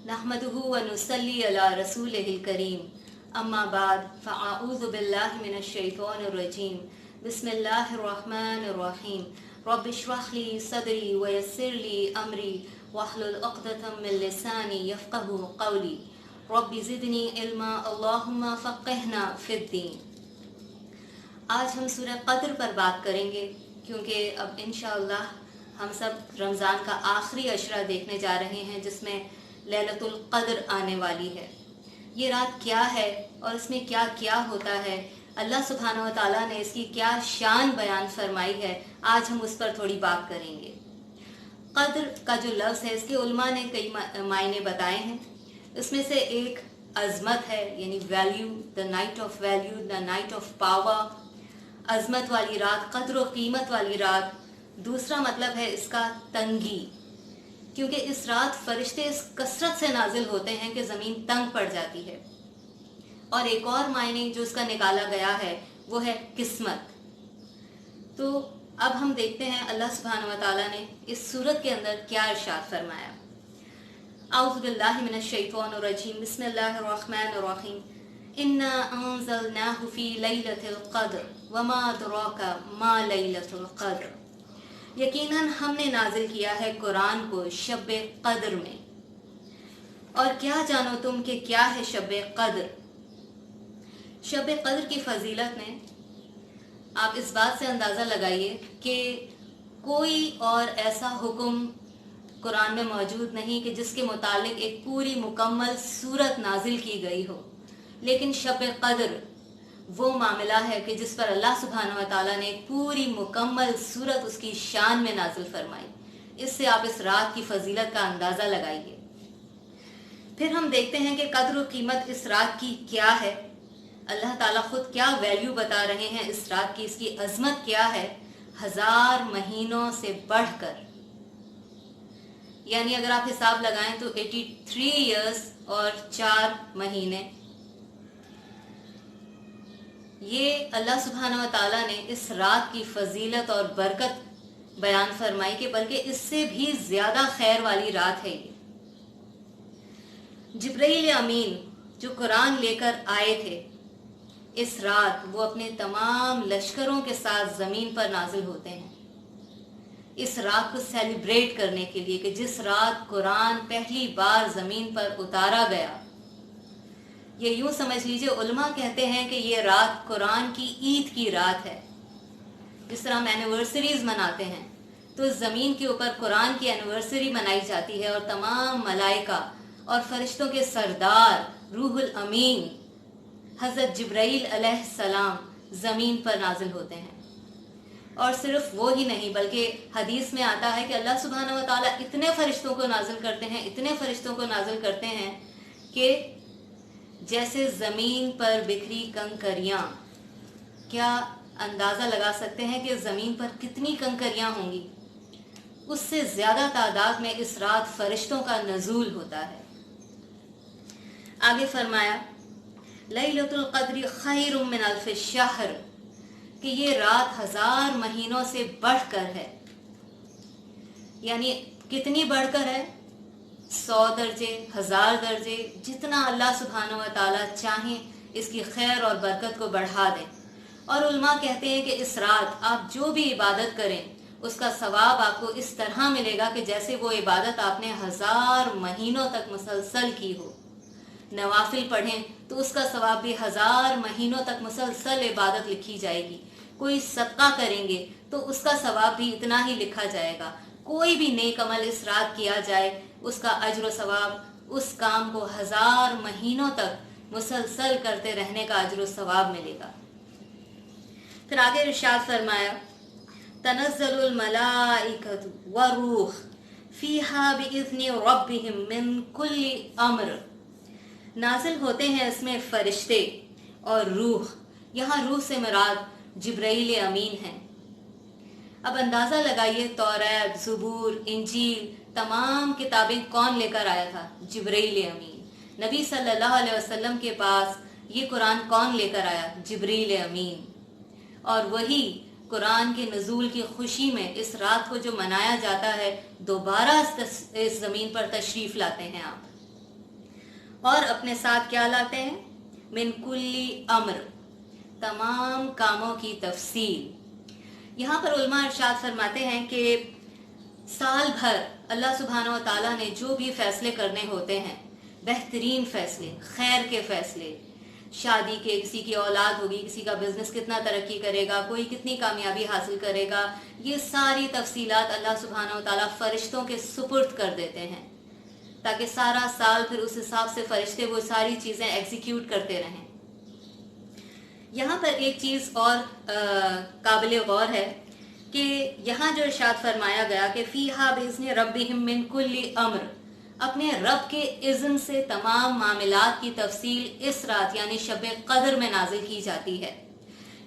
नहमदुहु व नुसल्ली अला रसूलिहिल करीम अम्मा बाद फ़अऊज़ु बिल्लाहि मिनश शैतानिर रजीम बिस्मिल्लाहिर रहमानिर रहीम रब्बि इश्रह ली सदरी व यस्सिर ली अमरी वहलुल उक़दतम मिन लिसानी यफ़क़हू क़ौली रब्बि ज़िदनी इल्मा अल्लाहुम्मा फ़क़्हिना फ़िद्दीन। आज हम सूरह क़द्र पर बात करेंगे क्योंकि अब इंशाअल्लाह हम सब रमज़ान का आखिरी अशरा देखने जा रहे हैं जिसमें लैलतुल क़द्र आने वाली है। ये रात क्या है और इसमें क्या क्या होता है, अल्लाह सुब्हानहू व तआला ने इसकी क्या शान बयान फरमाई है, आज हम उस पर थोड़ी बात करेंगे। क़द्र का जो लफ्ज़ है इसके उलमा ने कई मायने बताए हैं। इसमें से एक अज़मत है, यानी value, the night of value, the night of power, अज़मत वाली रात, क़द्र व कीमत वाली रात। दूसरा मतलब है इसका तंगी, क्योंकि इस रात फरिश्ते इस कसरत से नाजिल होते हैं कि ज़मीन तंग पड़ जाती है। और एक और मायने जो इसका निकाला गया है वो है किस्मत। तो अब हम देखते हैं अल्लाह सुब्हानहू व तआला ने इस सूरत के अंदर क्या इरशाद फरमाया। औज़ु बिल्लाहि मिनश शैतानिर रजीम बिस्मिल्लाहिर रहमानिर रहीम इन्ना अंज़लनाहु फ़ी लैलतिल क़द्र वमा अदराका मा लैलतुल क़द्र। यकीनन हमने नाजिल किया है कुरान को शब क़द्र में, और क्या जानो तुम कि क्या है शब क़द्र। शब क़द्र की फजीलत में आप इस बात से अंदाज़ा लगाइए कि कोई और ऐसा हुक्म कुरान में मौजूद नहीं कि जिसके मुतालिक एक पूरी मुकम्मल सूरत नाजिल की गई हो, लेकिन शब क़द्र वो मामला है कि जिस पर अल्लाह सुब्हानहू व तआला ने एक पूरी मुकम्मल सूरत उसकी शान में नाजिल फरमाई। इससे आप इस रात की फजीलत का अंदाज़ा लगाइए। फिर हम देखते हैं कि क़द्र व कीमत इस रात की क्या है। अल्लाह ताला खुद क्या वैल्यू बता रहे हैं इस रात की, इसकी अजमत क्या है। 1000 महीनों से बढ़कर, यानी अगर आप हिसाब लगाएं तो 83 ईयर्स और 4 महीने, ये अल्लाह सुब्हानहू व तआला ने इस रात की फजीलत और बरकत बयान फरमाई कि बल्कि इससे भी ज्यादा खैर वाली रात है ये। जिब्राइल अमीन जो कुरान लेकर आए थे इस रात, वो अपने तमाम लश्करों के साथ जमीन पर नाजिल होते हैं इस रात को सेलिब्रेट करने के लिए कि जिस रात कुरान पहली बार जमीन पर उतारा गया। ये यूं समझ लीजिए, उलमा कहते हैं कि ये रात कुरान की ईद की रात है। जिस तरह हम एनिवर्सरीज मनाते हैं तो ज़मीन के ऊपर कुरान की एनिवर्सरी मनाई जाती है और तमाम मलाइका और फरिश्तों के सरदार रूहुल अमीन हज़रत जिब्राइल अलैहिस्सलाम ज़मीन पर नाजिल होते हैं। और सिर्फ वो ही नहीं, बल्कि हदीस में आता है कि अल्लाह सुब्हानहू व तआला इतने फरिश्तों को नाजिल करते हैं, इतने फरिश्तों को नाजिल करते हैं कि जैसे ज़मीन पर बिखरी कंकरियाँ। क्या अंदाज़ा लगा सकते हैं कि ज़मीन पर कितनी कंकरियाँ होंगी। उससे ज़्यादा तादाद में इस रात फरिश्तों का नज़ूल होता है। आगे फरमाया लैलतुल क़द्र खैरुम मिन अल्फ़ि शहर, कि ये रात 1000 महीनों से बढ़कर है। यानी कितनी बढ़कर है? 100 दर्जे, 1000 दर्जे, जितना अल्लाह सुब्हानहू व तआला चाहें इसकी खैर और बरकत को बढ़ा दें। और उलमा कहते हैं कि इस रात आप जो भी इबादत करें उसका सवाब आपको इस तरह मिलेगा कि जैसे वो इबादत आपने 1000 महीनों तक मुसलसल की हो। नवाफिल पढ़ें तो उसका सवाब भी 1000 महीनों तक मुसलसल इबादत लिखी जाएगी। कोई सदका करेंगे तो उसका सवाब भी इतना ही लिखा जाएगा। कोई भी नेक अमल इस रात किया जाए उसका अज्र व सवाब, उस काम को 1000 महीनों तक मुसलसल करते रहने का अज्र व सवाब मिलेगा। फिर आगे इरशाद फरमाया तनज़्ज़लुल मलाइकतु व रूह फ़ीहा बिइज़्नि रब्बिहिम मिन कुल्लि अम्र। नाजिल होते हैं इसमें फरिश्ते और रूह। यहाँ रूह से मुराद जिब्राइल अमीन है। अब अंदाज़ा लगाइए, तौरात, ज़बूर, इंजील, तमाम किताबें कौन लेकर आया था? जिब्राइल अमीन। नबी सल्लल्लाहु अलैहि वसल्लम के पास ये कुरान कौन लेकर आया? जिब्राइल अमीन। और वही कुरान के नज़ूल की खुशी में इस रात को जो मनाया जाता है, दोबारा इस ज़मीन पर तशरीफ़ लाते हैं आप। और अपने साथ क्या लाते हैं, मिन कुल्ली अम्र, तमाम कामों की तफसील। यहाँ पर उलमा इरशाद फरमाते हैं कि साल भर अल्लाह सुब्हानहू व तआला ने जो भी फैसले करने होते हैं, बेहतरीन फैसले, खैर के फैसले, शादी के, किसी की औलाद होगी, किसी का बिजनेस कितना तरक्की करेगा, कोई कितनी कामयाबी हासिल करेगा, ये सारी तफसीलात अल्लाह सुब्हानहू व तआला फरिश्तों के सुपुर्द कर देते हैं, ताकि सारा साल फिर उस हिसाब से फरिश्ते वो सारी चीज़ें एग्जीक्यूट करते रहें। यहाँ पर एक चीज़ और काबिल गौर है कि यहाँ जो इरशाद फरमाया गया कि फ़ीहा बिइज़्नि रब्बिहिम मिन कुल्ली अम्र, अपने रब के इज़्न से तमाम मामलात की तफसील इस रात यानी शब क़द्र में नाजिल की जाती है।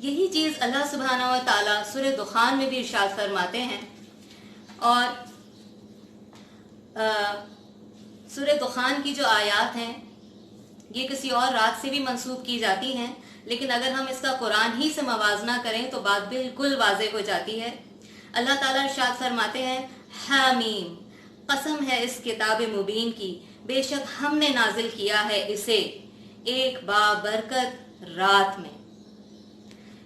यही चीज़ अल्लाह सुब्हानहू व तआला सूरह दुखान में भी इरशाद फरमाते हैं। और सूरह दुखान की जो आयात हैं ये किसी और रात से भी मंसूब की जाती हैं, लेकिन अगर हम इसका कुरान ही से मवाजना करें तो बात बिल्कुल वाज़ेह हो जाती है। अल्लाह ताला इरशाद फरमाते हैं, हामीम, कसम है इस किताब मुबीन की, बेशक हमने नाजिल किया है इसे एक बाबरकत रात में।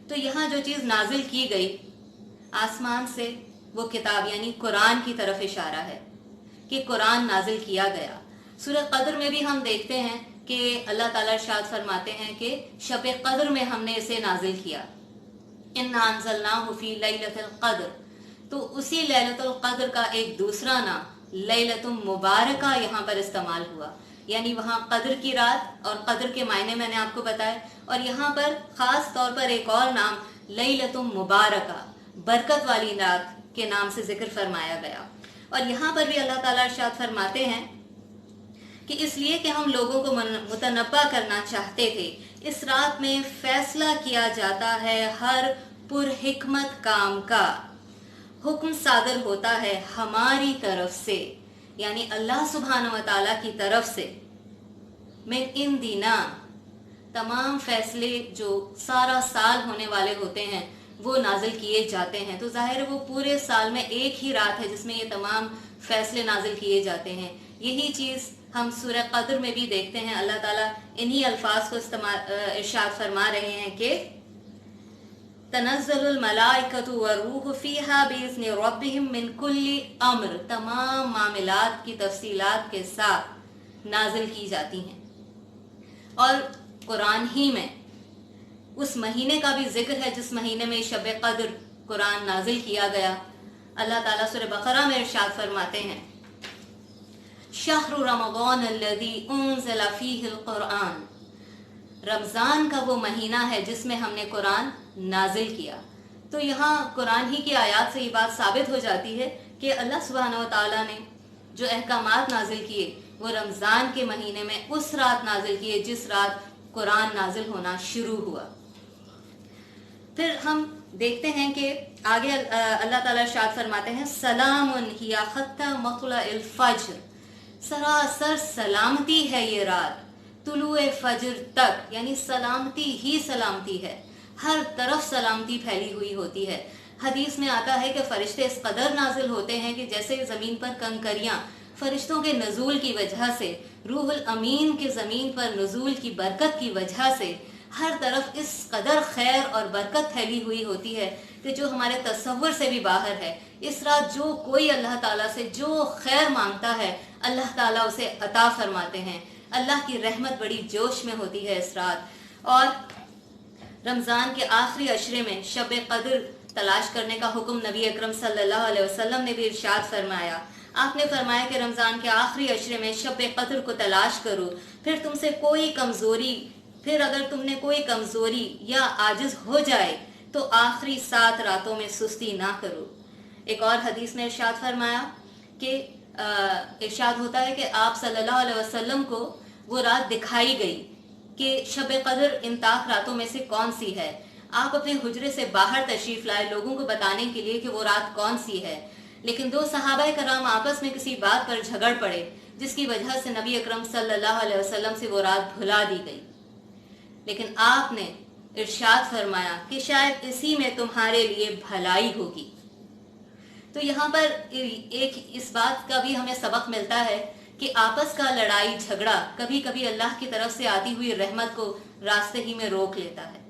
तो यहाँ जो चीज़ नाजिल की गई आसमान से, वो किताब यानी कुरान की तरफ इशारा है कि कुरान नाजिल किया गया। सूरह क़द्र में भी हम देखते हैं कि अल्लाह ताला इरशाद फरमाते हैं कि शब क़द्र में हमने इसे नाजिल किया, इन्ना अंज़लनाहु फ़ी लैलतिल क़द्र। तो उसी लैलतुल क़द्र का एक दूसरा नाम लैलतुम मुबारका यहाँ पर इस्तेमाल हुआ, यानी वहाँ क़द्र की रात और क़द्र के मायने मैंने आपको बताए, और यहाँ पर ख़ास तौर पर एक और नाम लैलतुम मुबारका, बरकत वाली रात के नाम से जिक्र फरमाया गया। और यहाँ पर भी अल्लाह ताला इरशाद फरमाते हैं कि इसलिए कि हम लोगों को मुतनब्बा करना चाहते थे, इस रात में फैसला किया जाता है हर पुरहिकमत काम का, हुक्म सादर होता है हमारी तरफ से, यानी अल्लाह सुब्हानहू व तआला की तरफ से, मिन इंदिना, तमाम फैसले जो सारा साल होने वाले होते हैं वो नाजिल किए जाते हैं। तो जाहिर है वो पूरे साल में एक ही रात है जिसमें ये तमाम फैसले नाजिल किए जाते हैं। यही चीज़ हम सूरह क़द्र में भी देखते हैं। अल्लाह ताला इन्हीं अल्फाज को इरशाद फरमा रहे हैं कि तनज़्ज़लुल मलाइकतु वरूह फ़ीहा बिइज़्नि रब्बिहिम मिन कुल्ली अम्र, तमाम मामलात की तफसीलात के साथ नाजिल की जाती हैं। और कुरान ही में उस महीने का भी जिक्र है जिस महीने में शब क़द्र कुरान नाजिल किया गया। अल्लाह ताला सूरह बक़रा में इरशाद फरमाते हैं, शहरु रमज़ान अल्लज़ी उन्ज़िला फ़ीहिल क़ुरआन, रमज़ान का वो महीना है जिसमें हमने कुरान नाजिल किया। तो यहाँ कुरान ही की आयत से ये बात साबित हो जाती है कि अल्लाह सुब्हानहू व तआला ने जो अहकामात नाजिल किए वो रमज़ान के महीने में उस रात नाजिल किए जिस रात कुरान नाजिल होना शुरू हुआ। फिर हम देखते हैं कि आगे अल्लाह ताला इरशाद फरमाते हैं, सलामुन हिया हत्ता मत्लअल फज्र, सरासर सलामती है ये रात तुलुए फज्र तक, यानी सलामती ही सलामती है, हर तरफ सलामती फैली हुई होती है। हदीस में आता है कि फरिश्ते इस कदर नाजिल होते हैं कि जैसे ज़मीन पर कंकरियाँ फरिश्तों के नज़ूल की वजह से, रूहुल अमीन के ज़मीन पर नज़ूल की बरकत की वजह से हर तरफ इस कदर खैर और बरकत फैली हुई होती है कि जो हमारे तसव्वुर से भी बाहर है। इस रात जो कोई अल्लाह ताला से जो खैर मांगता है अल्लाह ताला उसे अता फरमाते हैं। अल्लाह की रहमत बड़ी जोश में होती है इस रात। और रमज़ान के आखिरी अशरे में शब क़द्र तलाश करने का हुक्म नबी अकरम सल्लल्लाहु अलैहि वसल्लम ने भी इरशाद फरमाया। आपने फरमाया कि रमज़ान के आखिरी अशरे में शब क़द्र को तलाश करो, फिर तुमसे कोई कमज़ोरी, फिर अगर तुमने कोई कमज़ोरी या आजिज़ हो जाए तो आखिरी 7 रातों में सुस्ती ना करो। एक और हदीस में इरशाद फरमाया कि इरशाद होता है कि आप सल्लल्लाहु अलैहि वसल्लम को वो रात दिखाई गई कि शब क़द्र इन ताक रातों में से कौन सी है। आप अपने हुजरे से बाहर तशरीफ़ लाए लोगों को बताने के लिए कि वो रात कौन सी है, लेकिन 2 सहाबा कराम आपस में किसी बात पर झगड़ पड़े जिसकी वजह से नबी अकरम सल्लल्लाहु अलैहि वसल्लम से वो रात भुला दी गई। लेकिन आपने इरशाद फरमाया कि शायद इसी में तुम्हारे लिए भलाई होगी। तो यहाँ पर एक इस बात का भी हमें सबक मिलता है کہ آپس کا لڑائی جھگڑا کبھی کبھی اللہ کی طرف سے آتی ہوئی رحمت کو راستے ہی میں روک لیتا ہے۔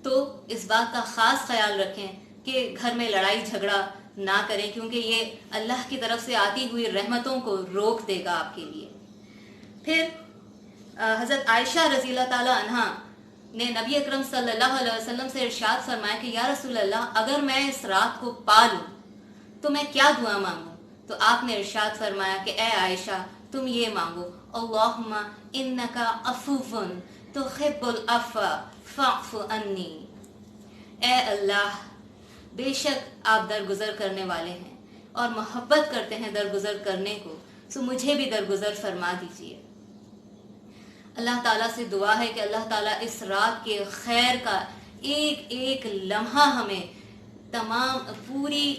تو اس بات کا خاص خیال رکھیں کہ گھر میں لڑائی جھگڑا نہ کریں، کیونکہ یہ اللہ کی طرف سے آتی ہوئی رحمتوں کو روک دے گا آپ کے لیے۔ پھر حضرت عائشہ رضی اللہ تعالی عنہ نے نبی اکرم صلی اللہ علیہ وسلم سے ارشاد فرمایا کہ یا رسول اللہ، اگر میں اس رات کو پا لوں تو میں کیا دعا مانگوں؟ تو آپ نے ارشاد فرمایا کہ اے عائشہ، تم یہ مانگو، اللہم انکا عفو تحب العفو فاعف عنی۔ اے اللہ، بے شک آپ درگزر کرنے والے ہیں اور محبت کرتے ہیں درگزر کرنے کو، سو مجھے بھی درگزر فرما دیجیے۔ اللہ تعالیٰ سے دعا ہے کہ اللہ تعالیٰ اس رات کے خیر کا ایک ایک لمحہ ہمیں تمام پوری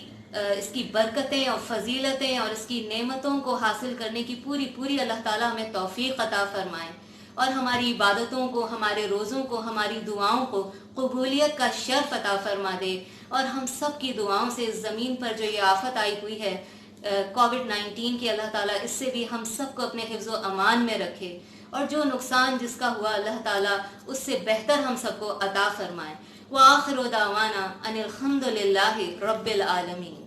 اس کی برکتیں اور فضیلتیں اور اس کی نعمتوں کو حاصل کرنے کی پوری اللہ تعالیٰ ہمیں توفیق عطا فرمائے، اور ہماری عبادتوں کو، ہمارے روزوں کو، ہماری دعاؤں کو قبولیت کا شرف عطا فرما دے، اور ہم سب کی دعاؤں سے اس زمین پر جو یہ آفت آئی ہوئی ہے کووڈ-19 کی، اللہ تعالیٰ اس سے بھی ہم سب کو اپنے حفظ و امان میں رکھے، اور جو نقصان جس کا ہوا اللہ تعالیٰ اس سے بہتر ہم سب کو عطا فرمائے۔ وآخر دعوانا ان الحمد للہ رب العالمین۔